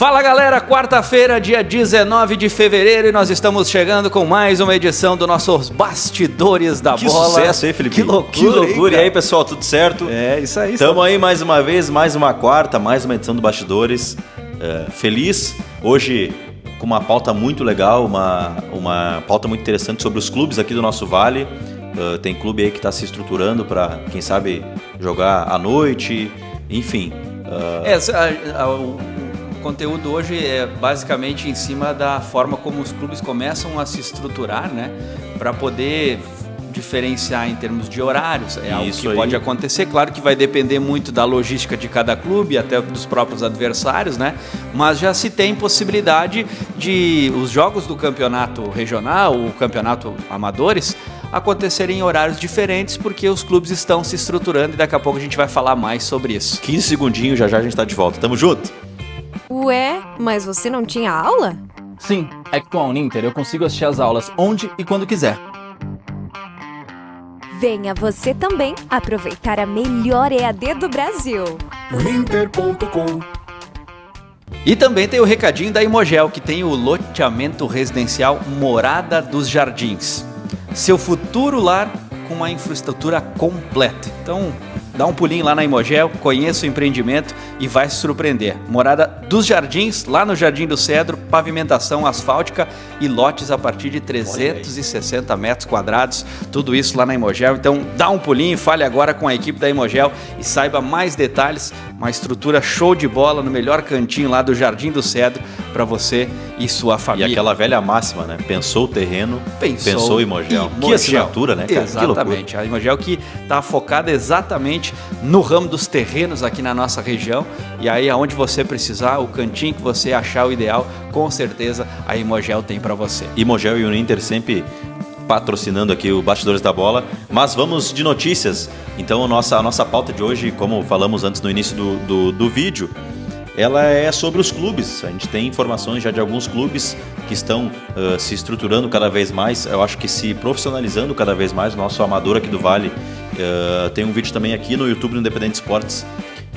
Fala galera, quarta-feira, dia 19 de fevereiro e nós estamos chegando com mais uma edição do nossos Bastidores da Bola. Que sucesso, hein, Felipe? Que loucura, E aí, pessoal, tudo certo? É, isso aí. Estamos aí mais uma vez, mais uma quarta, mais uma edição do Bastidores. Feliz, hoje com uma pauta muito legal, uma pauta muito interessante sobre os clubes aqui do nosso Vale. Tem clube aí que está se estruturando para, quem sabe, jogar à noite, enfim. O conteúdo hoje é basicamente em cima da forma como os clubes começam a se estruturar, né? Para poder diferenciar em termos de horários. É algo que pode acontecer. Claro que vai depender muito da logística de cada clube, até dos próprios adversários, né? Mas já se tem possibilidade de os jogos do campeonato regional, o campeonato amadores, acontecerem em horários diferentes, porque os clubes estão se estruturando e daqui a pouco a gente vai falar mais sobre isso. 15 segundinhos, já a gente tá de volta. Tamo junto! Ué, mas você não tinha aula? Sim, é que com a Uninter eu consigo assistir as aulas onde e quando quiser. Venha você também aproveitar a melhor EAD do Brasil. Uninter.com. E também tem o recadinho da Imogel, que tem o loteamento residencial Morada dos Jardins. Seu futuro lar com uma infraestrutura completa. Então, dá um pulinho lá na Imogel, conheça o empreendimento e vai se surpreender. Morada dos Jardins, lá no Jardim do Cedro, pavimentação asfáltica e lotes a partir de 360 metros quadrados. Tudo isso lá na Imogel. Então, dá um pulinho, fale agora com a equipe da Imogel e saiba mais detalhes. Uma estrutura show de bola no melhor cantinho lá do Jardim do Cedro para você e sua família. E aquela velha máxima, né? Pensou o terreno, pensou Imogel. Que assinatura, né, cara? Exatamente. A Imogel que está focada exatamente no ramo dos terrenos aqui na nossa região. E aí, aonde você precisar, o cantinho que você achar o ideal, com certeza a Imogel tem para você. Imogel e Uninter sempre patrocinando aqui o Bastidores da Bola, mas vamos de notícias. Então a nossa pauta de hoje, como falamos antes no início do vídeo, ela é sobre os clubes. A gente tem informações já de alguns clubes que estão se estruturando cada vez mais, eu acho que se profissionalizando cada vez mais. O nosso amador aqui do Vale tem um vídeo também aqui no YouTube do Independente Esportes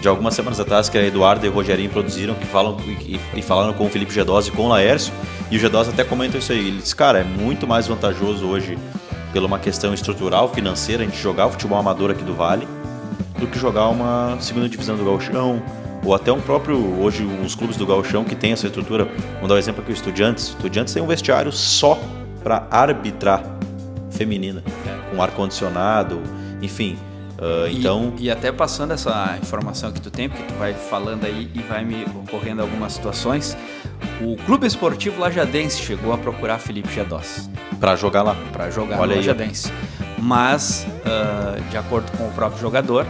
de algumas semanas atrás, que a Eduardo e o Rogerinho produziram, que falaram com o Felipe Gedós e com o Laércio, e o Gedós até comenta isso aí. Ele diz, cara, é muito mais vantajoso hoje, pela uma questão estrutural, financeira, a gente jogar o futebol amador aqui do Vale, do que jogar uma segunda divisão do Gauchão, ou até hoje uns clubes do Gauchão que tem essa estrutura. Vamos dar um exemplo aqui, o Estudiantes. O Estudiantes tem um vestiário só para arbitrar feminina, com ar-condicionado, enfim. Então... E até passando essa informação que tu tem, porque tu vai falando aí e vai me ocorrendo algumas situações, o Clube Esportivo Lajadense chegou a procurar Felipe Gedós. Para jogar lá. Para jogar no Lajadense. Mas, de acordo com o próprio jogador,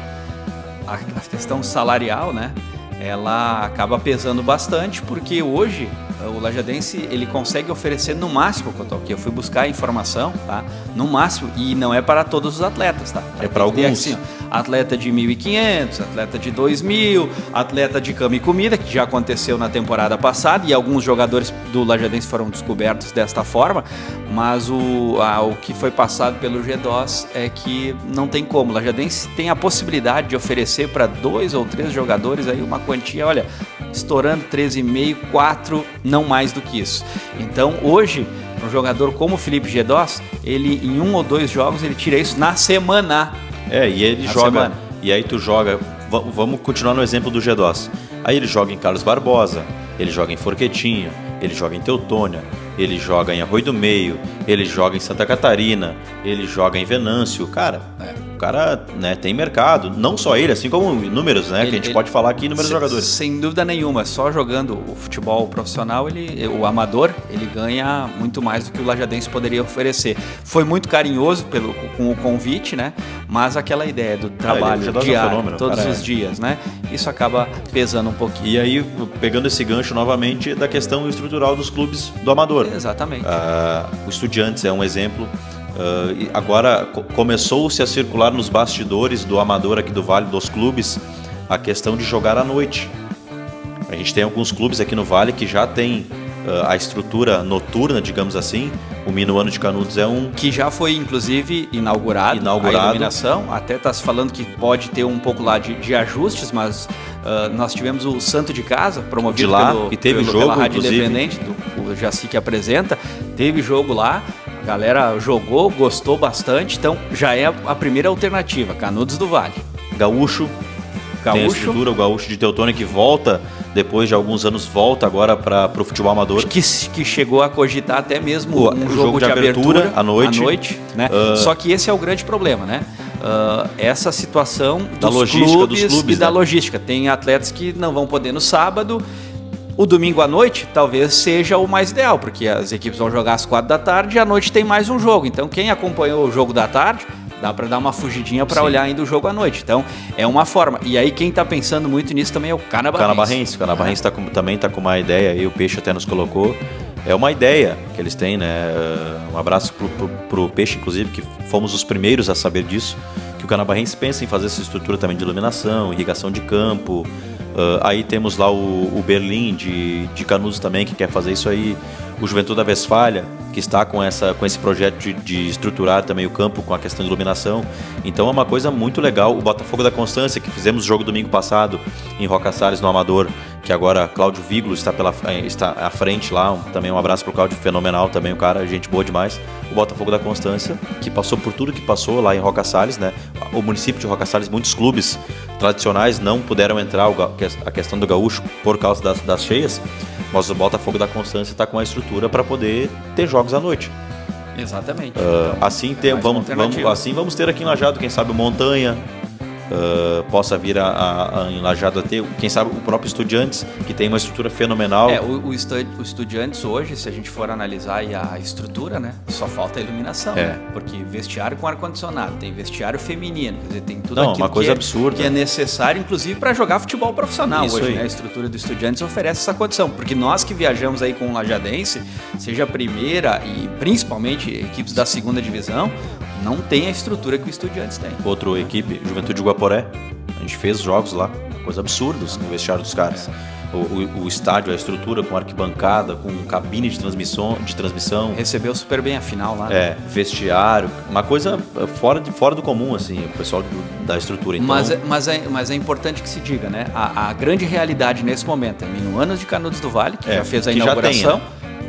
a questão salarial, né, ela acaba pesando bastante, porque hoje o Lajadense ele consegue oferecer no máximo, eu fui buscar a informação, tá? No máximo, e não é para todos os atletas, tá? É para alguns. Assim, atleta de 1.500, atleta de 2.000, atleta de cama e comida, que já aconteceu na temporada passada, e alguns jogadores do Lajadense foram descobertos desta forma, mas o que foi passado pelo Gedós é que não tem como. O Lajadense tem a possibilidade de oferecer para 2 ou 3 jogadores aí uma quantia, olha, estourando 13,5, 4, não mais do que isso. Então, hoje, um jogador como o Felipe Gedós, ele em 1 ou 2 jogos, ele tira isso na semana. E ele joga, semana. E aí tu joga, vamos continuar no exemplo do Gedós. Aí ele joga em Carlos Barbosa, ele joga em Forquetinha, ele joga em Teutônia, ele joga em Arroio do Meio, ele joga em Santa Catarina, ele joga em Venâncio. Cara, o cara, né, tem mercado. Não só ele, assim como números, né? Que a gente pode falar aqui, números de jogadores. Sem dúvida nenhuma. Só jogando o futebol profissional, o amador, ele ganha muito mais do que o Lajadense poderia oferecer. Foi muito carinhoso com o convite, né? Mas aquela ideia do trabalho diário, todos os dias, né? Isso acaba pesando um pouquinho. E aí, pegando esse gancho novamente da questão estrutural dos clubes do amador. Exatamente. O Estudiantes é um exemplo. Agora começou-se a circular nos bastidores do amador aqui do Vale, dos clubes, a questão de jogar à noite. A gente tem alguns clubes aqui no Vale que já tem a estrutura noturna, digamos assim. O Minuano de Canudos é um... Que já foi, inclusive, inaugurado. A iluminação. Até está se falando que pode ter um pouco lá de ajustes, mas nós tivemos o Santo de Casa, promovido de lá, que teve jogo, pela Rádio inclusive. Independente, o Jaci que apresenta. Teve jogo lá, a galera jogou, gostou bastante, então já é a primeira alternativa, Canudos do Vale. Gaúcho. Tem a estrutura, o Gaúcho de Teutônia que volta, depois de alguns anos volta agora para o futebol amador. Que chegou a cogitar até mesmo um jogo de abertura à noite, né? Só que esse é o grande problema, né? Essa situação da logística dos clubes e da logística. Tem atletas que não vão poder no sábado. O domingo à noite talvez seja o mais ideal, porque as equipes vão jogar às 4 da tarde e à noite tem mais um jogo. Então quem acompanhou o jogo da tarde, dá para dar uma fugidinha para olhar ainda o jogo à noite. Então, é uma forma. E aí, quem está pensando muito nisso também é o Canabarrense. O Canabarrense também está com uma ideia, aí o Peixe até nos colocou. É uma ideia que eles têm, né? Um abraço pro Peixe, inclusive, que fomos os primeiros a saber disso, que o Canabarrense pensa em fazer essa estrutura também de iluminação, irrigação de campo. Aí temos lá o Berlim de Canudos também, que quer fazer isso aí. O Juventude da Westfália, que está com esse projeto de estruturar também o campo com a questão de iluminação. Então é uma coisa muito legal. O Botafogo da Constância, que fizemos o jogo domingo passado em Roca Salles, no Amador, que agora Cláudio Viglo está à frente lá. Também um abraço para o Cláudio, fenomenal também, o cara, gente boa demais. O Botafogo da Constância, que passou por tudo que passou lá em Roca Salles, né? O município de Roca Salles, muitos clubes tradicionais não puderam entrar, a questão do gaúcho, por causa das cheias, mas o Botafogo da Constância está com a estrutura para poder ter jogos à noite. Exatamente. Assim vamos ter aqui em Lajeado, quem sabe o Montanha, possa vir em Lajeado a ter, quem sabe o próprio Estudiantes, que tem uma estrutura fenomenal. O Estudiantes hoje, se a gente for analisar aí a estrutura, né, só falta a iluminação, né? Porque vestiário com ar-condicionado, tem vestiário feminino, quer dizer, tem tudo aquilo uma coisa absurda, que é necessário, inclusive, para jogar futebol profissional. Isso hoje, aí. né? A estrutura do Estudiantes oferece essa condição, porque nós que viajamos aí com o lajadense, seja a primeira e principalmente equipes da segunda divisão, não tem a estrutura que o Estudiantes tem. Outra equipe, Juventude de Guaporé, a gente fez jogos lá, coisa absurda no vestiário dos caras. O estádio, a estrutura com arquibancada, com cabine de transmissão. Recebeu super bem a final lá. Vestiário, uma coisa fora do comum, assim, o pessoal da estrutura. Então... Mas é importante que se diga, né? A grande realidade nesse momento é Minuanos de Canudos do Vale, que já fez a inauguração.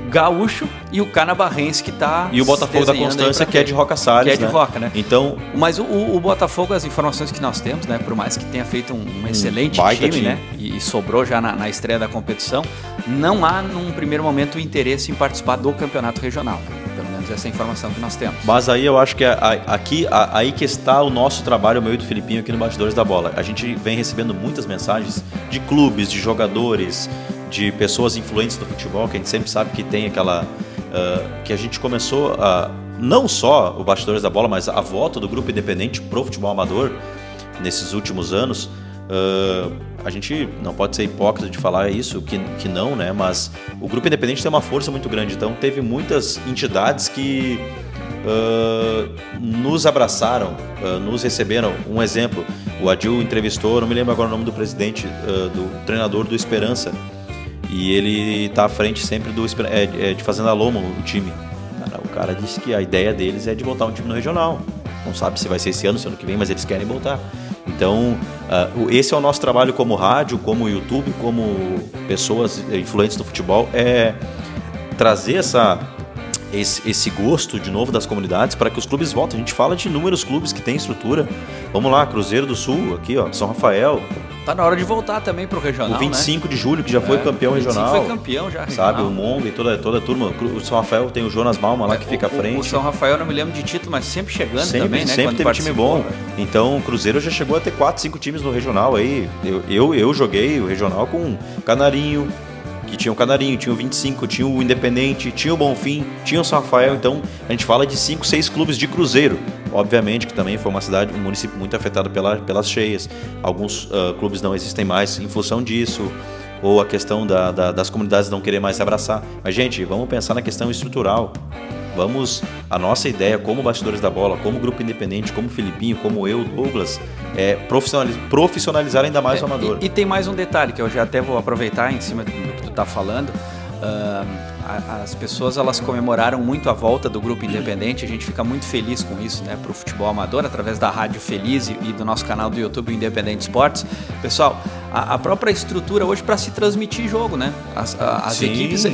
Gaúcho e o Canabarrense que está... E o Botafogo da Constância, que é de Roca Salles, que é de Roca, né? Então... Mas o Botafogo, as informações que nós temos, né? Por mais que tenha feito um excelente time, né? E sobrou já na estreia da competição, não há, num primeiro momento, o interesse em participar do campeonato regional. Pelo menos essa é a informação que nós temos. Mas aí eu acho que aí que está o nosso trabalho, o meu e do Filipinho, aqui no Bastidores da Bola. A gente vem recebendo muitas mensagens de clubes, de jogadores, de pessoas influentes do futebol, que a gente sempre sabe que tem aquela... que a gente começou a... Não só o Bastidores da Bola, mas a volta do grupo independente pro futebol amador nesses últimos anos. A gente não pode ser hipócrita de falar isso, que não, né? Mas o grupo independente tem uma força muito grande. Então teve muitas entidades que nos abraçaram, nos receberam. Um exemplo, o Adil entrevistou, não me lembro agora o nome do presidente, do treinador do Esperança. E ele está à frente sempre de Fazenda Loma, o time. O cara disse que a ideia deles é de botar um time no regional. Não sabe se vai ser esse ano, se ano que vem, mas eles querem botar. Então, esse é o nosso trabalho como rádio, como YouTube, como pessoas influentes do futebol, é trazer esse gosto de novo das comunidades para que os clubes voltem. A gente fala de inúmeros clubes que têm estrutura. Vamos lá, Cruzeiro do Sul, aqui, ó, São Rafael. Tá na hora de voltar também pro regional, o 25 de julho, que já foi campeão regional. Foi campeão já, regional. Sabe, o Monga e toda a turma. O São Rafael tem o Jonas Malma lá que fica à frente. O São Rafael, não me lembro de título, mas sempre chegando também, né? Sempre teve time bom. Então, o Cruzeiro já chegou a ter 4, 5 times no regional aí. Eu joguei o regional com Canarinho, que tinha o Canarinho, tinha o 25, tinha o Independente, tinha o Bonfim, tinha o São Rafael. Então, a gente fala de 5, 6 clubes de Cruzeiro. Obviamente que também foi um município muito afetado pelas cheias. Alguns clubes não existem mais em função disso, ou a questão das comunidades não querer mais se abraçar. Mas, gente, vamos pensar na questão estrutural. A nossa ideia como Bastidores da Bola, como grupo independente, como Filipinho, como eu, Douglas, é profissionalizar ainda mais o amador. E tem mais um detalhe que eu já até vou aproveitar em cima do que tu tá falando. As pessoas elas comemoraram muito a volta do Grupo Independente, a gente fica muito feliz com isso, né, para o futebol amador, através da Rádio Feliz e do nosso canal do YouTube Independente Esportes. Pessoal, a própria estrutura hoje para se transmitir jogo, né? As equipes,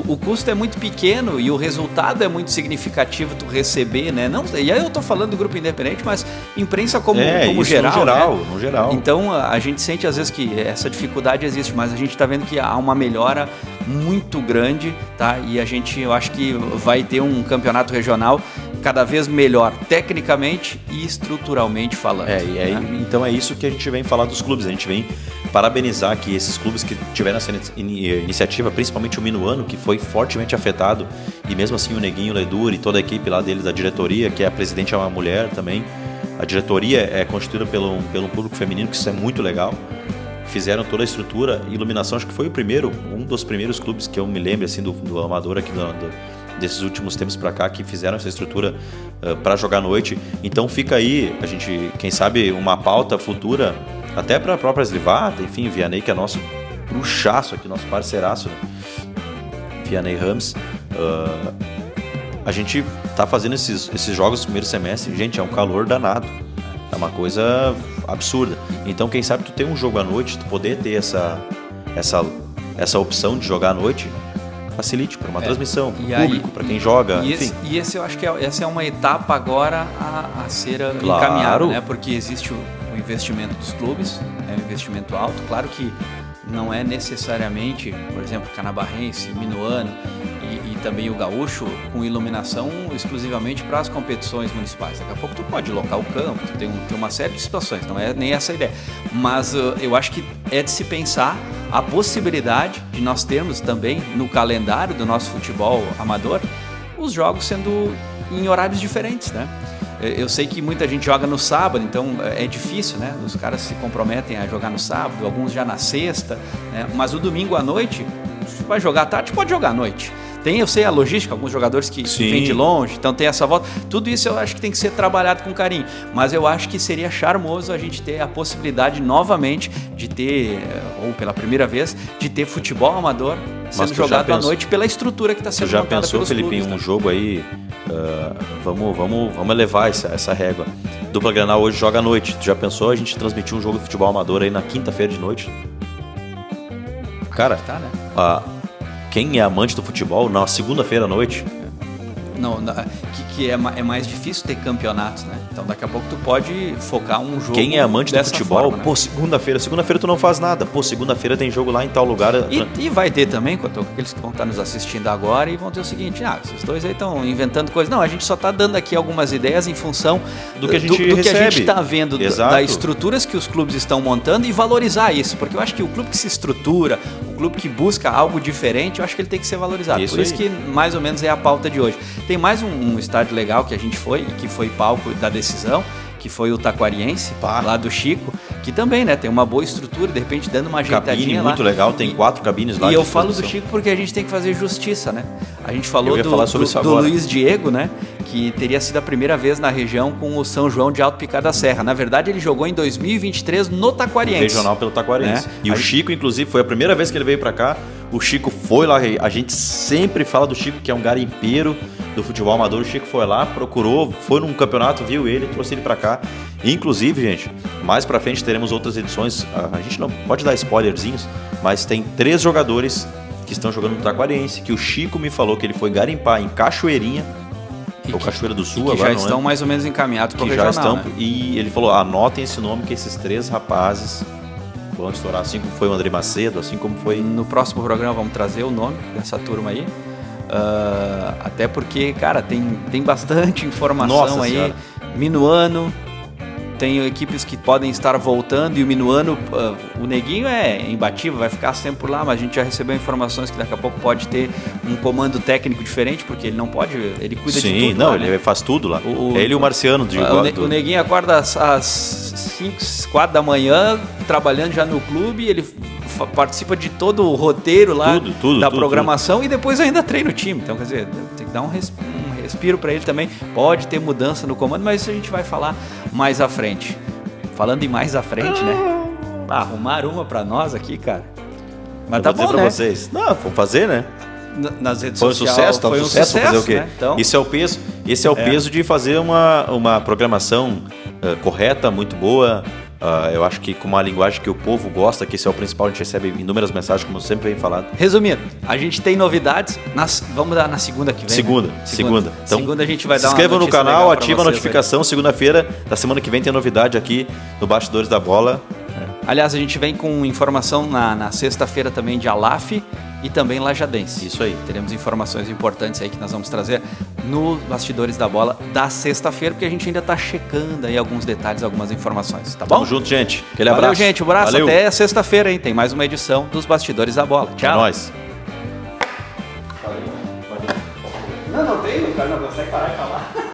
o custo é muito pequeno e o resultado é muito significativo tu receber, né? Não, e aí eu tô falando do Grupo Independente, mas imprensa como geral, no geral. Então a gente sente às vezes que essa dificuldade existe, mas a gente está vendo que há uma melhora muito grande, tá? E eu acho que vai ter um campeonato regional cada vez melhor, tecnicamente e estruturalmente falando. Então é isso que a gente vem falar dos clubes. A gente vem parabenizar que esses clubes que tiveram essa iniciativa, principalmente o Minuano, que foi fortemente afetado, e mesmo assim o Neguinho, o Ledur e toda a equipe lá deles, da diretoria, que a presidente é uma mulher também. A diretoria é constituída pelo público feminino, que isso é muito legal. Fizeram toda a estrutura, iluminação, acho que foi um dos primeiros clubes que eu me lembro assim, do amador aqui desses últimos tempos para cá, que fizeram essa estrutura para jogar à noite. Então fica aí, a gente, quem sabe, uma pauta futura, até para a própria Slivata, enfim, Vianney, que é nosso bruxaço aqui, nosso parceiraço, né? Vianney Rams. A gente tá fazendo esses jogos no primeiro semestre, gente, é um calor danado. É uma coisa absurda. Então, quem sabe tu ter um jogo à noite, tu poder ter essa opção de jogar à noite, facilite para uma transmissão, para o público, para quem joga, enfim. E esse eu acho que essa é uma etapa agora a ser encaminhada, né? Porque existe o investimento dos clubes, é um investimento alto. Claro que não é necessariamente, por exemplo, Canabarrense, Minuano e também o Gaúcho, com iluminação exclusivamente para as competições municipais. Daqui a pouco tu pode locar o campo, tu tem uma série de situações, não é nem essa a ideia. Mas eu acho que é de se pensar a possibilidade de nós termos também no calendário do nosso futebol amador os jogos sendo em horários diferentes, né? Eu sei que muita gente joga no sábado, então é difícil, né? Os caras se comprometem a jogar no sábado, alguns já na sexta, né? Mas o domingo à noite, se vai jogar à tarde, pode jogar à noite. Eu sei a logística, alguns jogadores que vêm de longe, então tem essa volta. Tudo isso eu acho que tem que ser trabalhado com carinho. Mas eu acho que seria charmoso a gente ter a possibilidade novamente de ter, ou pela primeira vez, de ter futebol amador sendo jogado à noite pela estrutura que está sendo montada pelos clubes. Tu já pensou, Felipe, em um jogo aí, vamos elevar essa régua. Dupla Grenal hoje joga à noite. Tu já pensou a gente transmitir um jogo de futebol amador aí na quinta-feira de noite? Cara, quem é amante do futebol, na segunda-feira à noite... Não, que é mais difícil ter campeonatos, né? Então daqui a pouco tu pode focar um jogo. Quem é amante do futebol, forma, né? Pô, segunda-feira tu não faz nada. Pô, segunda-feira tem jogo lá em tal lugar. E vai ter também, aqueles que vão estar nos assistindo agora e vão ter o seguinte, esses dois aí estão inventando coisas. Não, a gente só está dando aqui algumas ideias em função do que a gente recebe. Que a gente está vendo, das estruturas que os clubes estão montando e valorizar isso. Porque eu acho que o clube que se estrutura, o clube que busca algo diferente, eu acho que ele tem que ser valorizado. Por isso que mais ou menos é a pauta de hoje. Tem mais um estádio legal que a gente foi, e que foi palco da decisão, que foi o Taquariense, lá do Chico, que também, né, tem uma boa estrutura, de repente dando uma ajeitadinha cabine lá. Muito legal, tem 4 cabines lá. E eu falo do Chico porque a gente tem que fazer justiça, né? A gente falou do Luiz Diego, né, que teria sido a primeira vez na região com o São João de Alto Picado da Serra. Na verdade, ele jogou em 2023 no Taquariense. Regional pelo Taquariense. E o Chico, inclusive, foi a primeira vez que ele veio pra cá. O Chico foi lá, a gente sempre fala do Chico, que é um garimpeiro do futebol amador. O Chico foi lá, procurou, foi num campeonato, viu ele, trouxe ele pra cá. Inclusive, gente, mais pra frente teremos outras edições. A gente não pode dar spoilerzinhos, mas tem 3 jogadores que estão jogando no Taquariense, que o Chico me falou que ele foi garimpar em Cachoeirinha, ou Cachoeira do Sul, que agora já estão mais ou menos encaminhados para o regional, já estão, né? E ele falou, anotem esse nome, que esses 3 rapazes vão estourar, assim como foi o André Macedo, assim como foi... No próximo programa vamos trazer o nome dessa turma aí. Até porque, cara, tem bastante informação aí. Senhora. Minuano, tem equipes que podem estar voltando, e o Minuano, o Neguinho é imbatível, vai ficar sempre por lá, mas a gente já recebeu informações que daqui a pouco pode ter um comando técnico diferente, porque ele não pode, ele cuida de tudo. Sim, não, lá, ele né? faz tudo lá. Ele e o Marciano. O Neguinho acorda às 5, 4 da manhã, trabalhando já no clube, ele participa de todo o roteiro lá da programação, e depois ainda treina o time. Então, quer dizer, tem que dar um respiro para ele também. Pode ter mudança no comando, mas isso a gente vai falar mais à frente. Falando em mais à frente, né? Arrumar uma para nós aqui, cara. Mas Eu tá vou dizer bom, pra né? vocês. Não, vamos fazer, né? Nas redes Foi um sociais. sucesso, tá um foi sucesso, fazer o quê? né? Então, Esse é o peso de fazer uma programação correta, muito boa. Eu acho que com uma linguagem que o povo gosta, que esse é o principal, a gente recebe inúmeras mensagens, como eu sempre venho falando. resumindo, a gente tem novidades. Vamos dar na segunda que vem. Segunda. Né? Então, segunda a gente vai se dar uma inscrevam no notícia canal, legal pra ativa a vocês notificação. Segunda-feira da semana que vem tem novidade aqui no Bastidores da Bola. Aliás, a gente vem com informação na sexta-feira também de Alaf e também Lajadense. Isso aí. Teremos informações importantes aí que nós vamos trazer no Bastidores da Bola da sexta-feira, porque a gente ainda está checando aí alguns detalhes, algumas informações, tá bom? Tamo junto, gente. Aquele Valeu, abraço. gente. Um abraço. Valeu. Até sexta-feira, hein? Tem mais uma edição dos Bastidores da Bola. É Tchau. nóis. Não tem, o cara não consegue parar de falar.